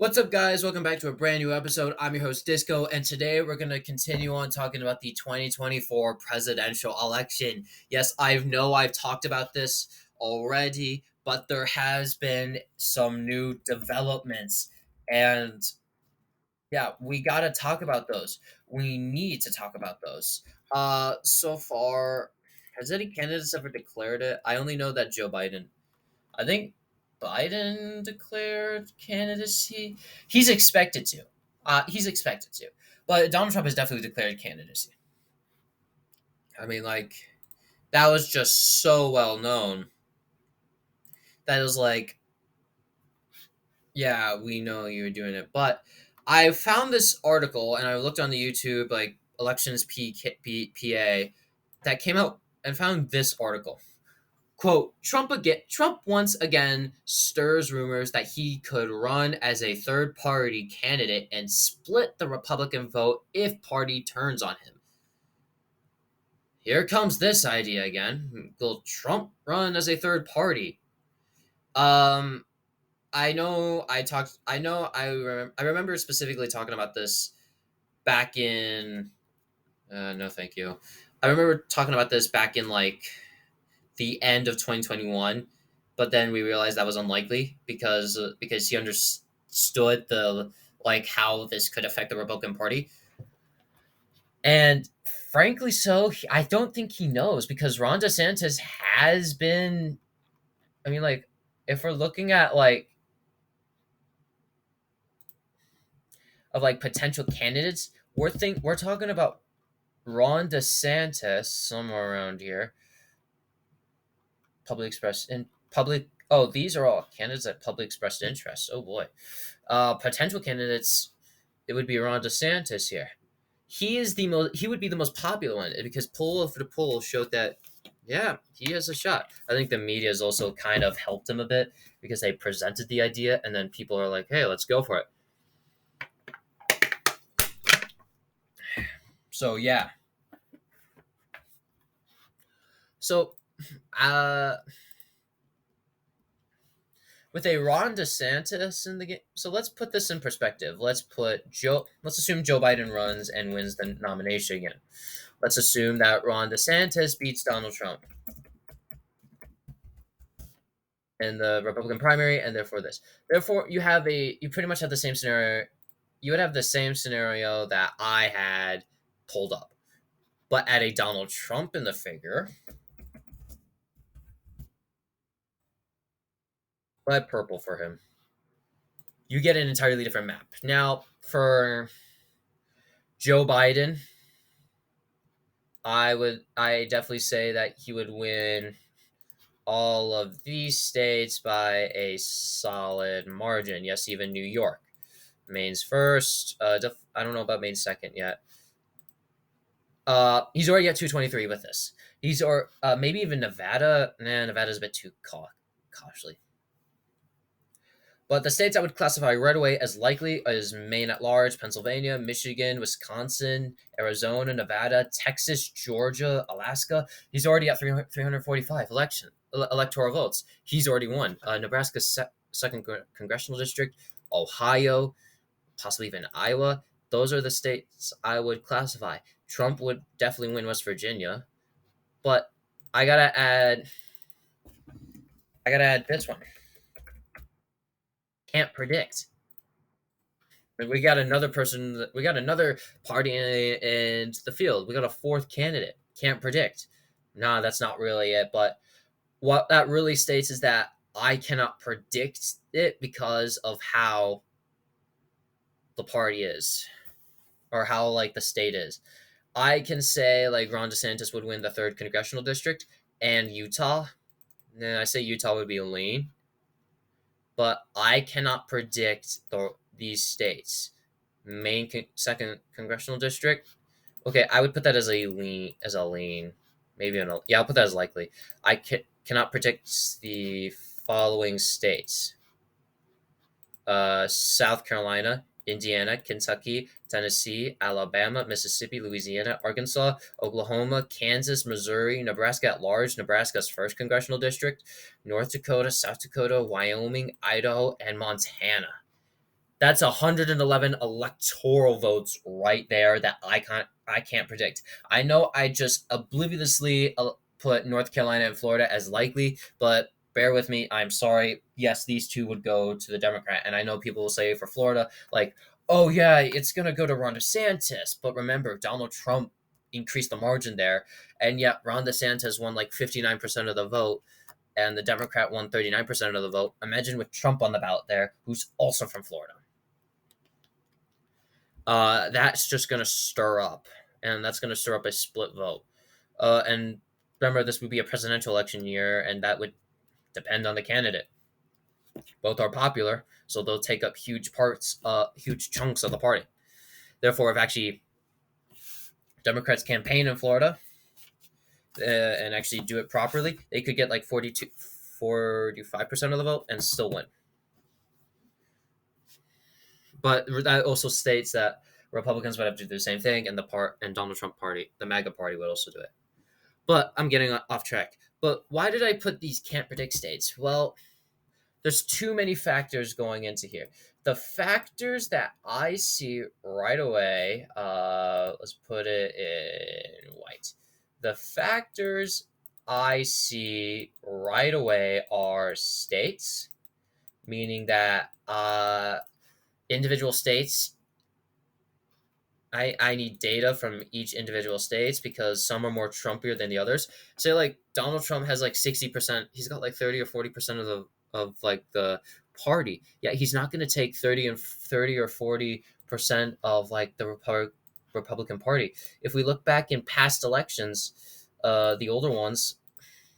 What's up, guys? Welcome back to a brand new episode. I'm your host, Disco, and today we're going to continue on talking about the 2024 presidential election. Yes, I know I've talked about this already, but there has been some new developments, and yeah, we got to talk about those. We need to talk about those. So far, has any candidates ever declared it? I only know that Joe Biden. I think Biden declared candidacy. He's expected to. He's expected to. But Donald Trump has definitely declared candidacy. I mean, like, that was just so well known. That it was like, yeah, we know you're doing it. But I found this article and I looked on the YouTube, like, elections PA, that came out and found this article. Quote, Trump once again stirs rumors that he could run as a third party candidate and split the Republican vote if party turns on him. Here comes this idea again. Will Trump run as a third party? Um I remember specifically talking about this back in no thank you. I remember talking about this back in like the end of 2021, but then we realized that was unlikely because he understood the like how this could affect the Republican Party, and frankly, I don't think he knows because Ron DeSantis has been. I mean, like if we're looking at potential candidates, we're talking about Ron DeSantis somewhere around here. Public express in public. Oh, these are all candidates that public expressed interest. Oh boy, potential candidates. It would be Ron DeSantis here. He is the most. He would be the most popular one because poll after poll showed that. Yeah, he has a shot. I think the media has also kind of helped him a bit because they presented the idea and then people are like, "Hey, let's go for it." So yeah. So, uh, with a Ron DeSantis in the game. So let's put this in perspective. Let's assume Joe Biden runs and wins the nomination again. Let's assume that Ron DeSantis beats Donald Trump in the Republican primary, and therefore this. Therefore, you pretty much have the same scenario. You would have the same scenario that I had pulled up, but add a Donald Trump in the figure. But purple for him. You get an entirely different map. Now, for Joe Biden, I definitely say that he would win all of these states by a solid margin. Yes, even New York. Maine's first. I don't know about Maine's second yet. He's already at 223 with this. Maybe even Nevada. Nah, Nevada's a bit too costly. But the states I would classify right away as likely is Maine at large, Pennsylvania, Michigan, Wisconsin, Arizona, Nevada, Texas, Georgia, Alaska. He's already at 345 electoral votes. He's already won. Nebraska's second congressional district, Ohio, possibly even Iowa. Those are the states I would classify. Trump would definitely win West Virginia, but I gotta add. I gotta add this one. Can't predict. We got another person. We got another party in the field. We got a fourth candidate. Can't predict. Nah, that's not really it. But what that really states is that I cannot predict it because of how the party is or how like the state is. I can say like Ron DeSantis would win the third congressional district and Utah. Then I say Utah would be a lean, but I cannot predict these states. Maine second congressional district. Okay, I would put that as a lean. Maybe yeah, I'll put that as likely. I cannot predict the following states: South Carolina, Indiana, Kentucky, Tennessee, Alabama, Mississippi, Louisiana, Arkansas, Oklahoma, Kansas, Missouri, Nebraska at large, Nebraska's first congressional district, North Dakota, South Dakota, Wyoming, Idaho, and Montana. That's 111 electoral votes right there that I can't predict. I know I just obliviously put North Carolina and Florida as likely, but bear with me. I'm sorry. Yes, these two would go to the Democrat, and I know people will say for Florida, like, oh yeah, it's gonna go to Ron DeSantis. But remember, Donald Trump increased the margin there, and yet Ron DeSantis won like 59% of the vote, and the Democrat won 39% of the vote. Imagine with Trump on the ballot there, who's also from Florida. That's just going to stir up, and that's going to stir up a split vote. And remember, this would be a presidential election year, and that would depend on the candidate. Both are popular, so they'll take up huge chunks of the party. Therefore, if actually Democrats campaign in Florida and actually do it properly, they could get like 45% of the vote and still win. But that also states that Republicans would have to do the same thing, and Donald Trump party, the MAGA party, would also do it. But I'm getting off track. But why did I put these can't predict states? Well, there's too many factors going into here. The factors that I see right away, let's put it in white. The factors I see right away are states, meaning that individual states, I need data from each individual states because some are more Trumpier than the others. Say like Donald Trump has like 60%. He's got like 30 or 40% of like the party. Yeah, he's not going to take 30 or 40% of like the Republican Party. If we look back in past elections, the older ones,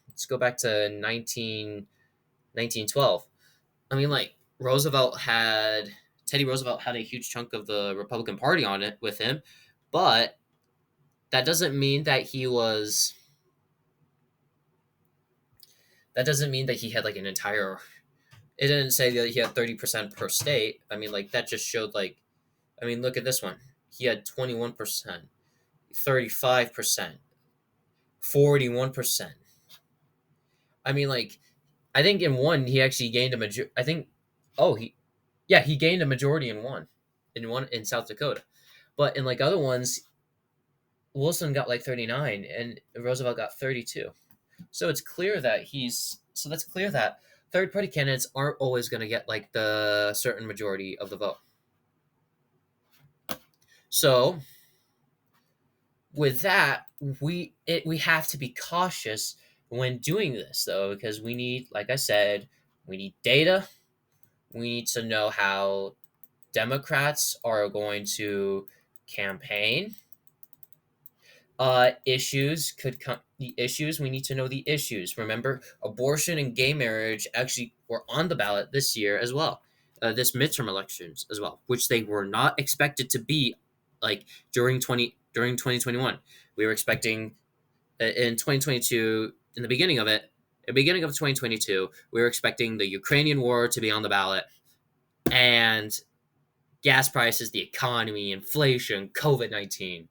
let's go back to 1912. I mean, like Teddy Roosevelt had a huge chunk of the Republican Party on it with him, but that doesn't mean that he was. That doesn't mean that he had like an entire. It didn't say that he had 30% per state. I mean, like that just showed like. I mean, look at this one. He had 21%, 35%, 41%. I mean, like, I think in one he actually gained a major. I think, oh he gained a majority in South Dakota. But in like other ones, Wilson got like 39 and Roosevelt got 32. So it's clear that that's clear that third party candidates aren't always going to get like the certain majority of the vote. So with that, we have to be cautious when doing this though, because we need, like I said, we need data. We need to know how Democrats are going to campaign. Issues could come. The issues, we need to know the issues. Remember, abortion and gay marriage actually were on the ballot this year as well. This midterm elections as well, which they were not expected to be like during 2021. We were expecting in 2022, in the beginning of 2022, we were expecting the Ukrainian war to be on the ballot, and gas prices, the economy, inflation, COVID-19.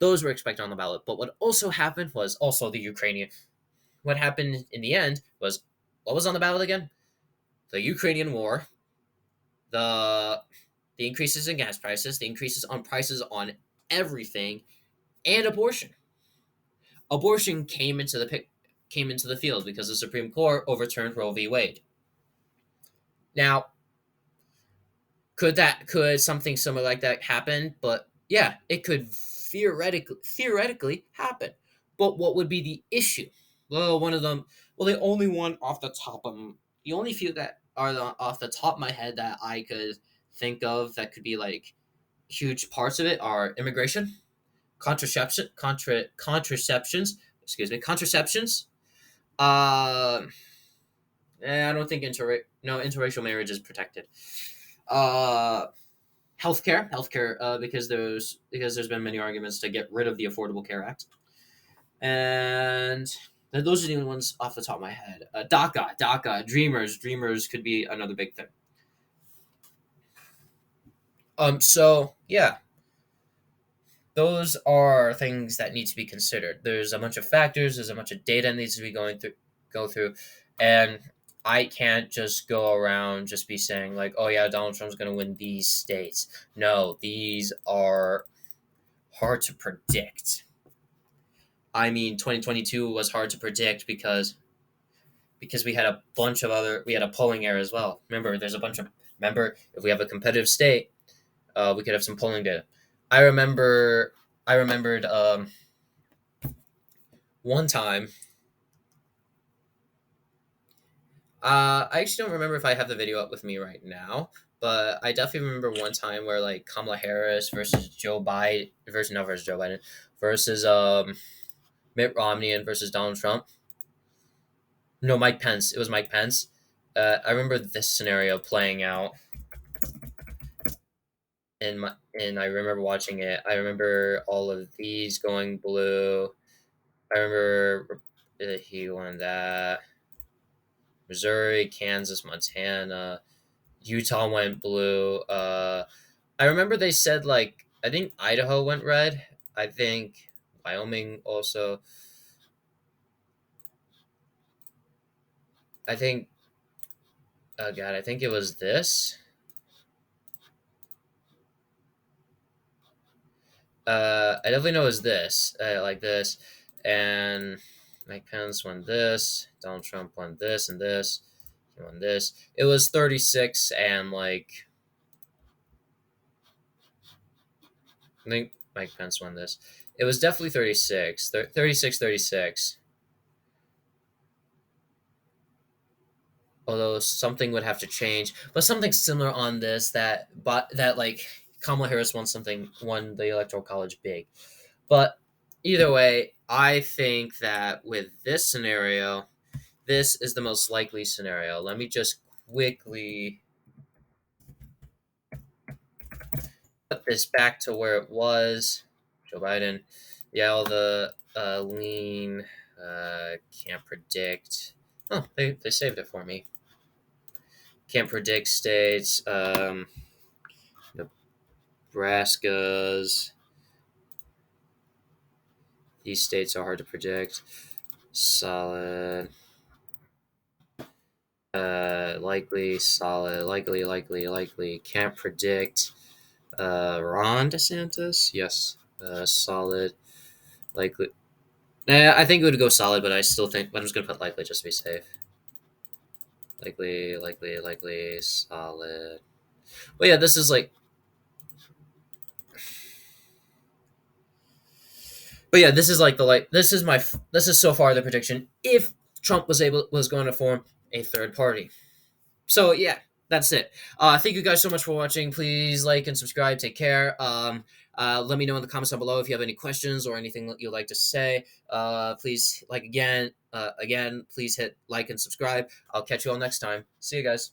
Those were expected on the ballot. But what also happened was also the Ukrainian. What happened in the end was, what was on the ballot again? The Ukrainian war, the the increases in gas prices, the increases on prices on everything, and abortion. Abortion came into the field because the Supreme Court overturned Roe v. Wade. Now, could something similar like that happen? But yeah, it could theoretically happen. But what would be the issue? Well, one of them. Well, the only one off the top of the only few that are off the top of my head that I could think of that could be like huge parts of it are immigration, contraceptions. Excuse me, contraceptions. Uh, I don't think interracial marriage is protected. Uh, healthcare, because there's been many arguments to get rid of the Affordable Care Act, and those are the only ones off the top of my head. DACA, Dreamers could be another big thing. So yeah, those are things that need to be considered. There's a bunch of factors. There's a bunch of data that needs to be go through, and I can't just go around just be saying like, oh yeah, Donald Trump's going to win these states. No, these are hard to predict. I mean, 2022 was hard to predict because we had a bunch of we had a polling error as well. Remember, remember if we have a competitive state, we could have some polling data. I remember I remembered one time. I actually don't remember if I have the video up with me right now, but I definitely remember one time where like Kamala Harris versus Joe Biden versus not versus Joe Biden versus Mitt Romney and versus Donald Trump. No, Mike Pence. It was Mike Pence. I remember this scenario playing out, and I remember watching it. I remember all of these going blue. I remember he won that. Missouri, Kansas, Montana, Utah went blue. I remember they said like I think Idaho went red. I think Wyoming also. I think oh god, I think it was this. I definitely know it was this, like this, and Mike Pence won this. Donald Trump won this and this. He won this. It was 36 and like I think Mike Pence won this. It was definitely 36. 36, 36. Although something would have to change, but something similar on this that like Kamala Harris won the electoral college big. But either way, I think that with this scenario, this is the most likely scenario. Let me just quickly put this back to where it was. Joe Biden, yeah, all the lean can't predict. Oh, they saved it for me. Can't predict states. Nebraska's. These states are hard to predict. Solid. Likely, solid, likely. Can't predict. Ron DeSantis, yes. Solid, likely. I think it would go solid, but I still think. But I'm just gonna put likely just to be safe. Likely, solid. But yeah, this is like. But yeah, this is like the like. This is so far the prediction. If Trump was going to form a third party. So yeah, that's it. Thank you guys so much for watching. Please like and subscribe. Take care. Let me know in the comments down below if you have any questions or anything that you'd like to say. Please like again. Please hit like and subscribe. I'll catch you all next time. See you guys.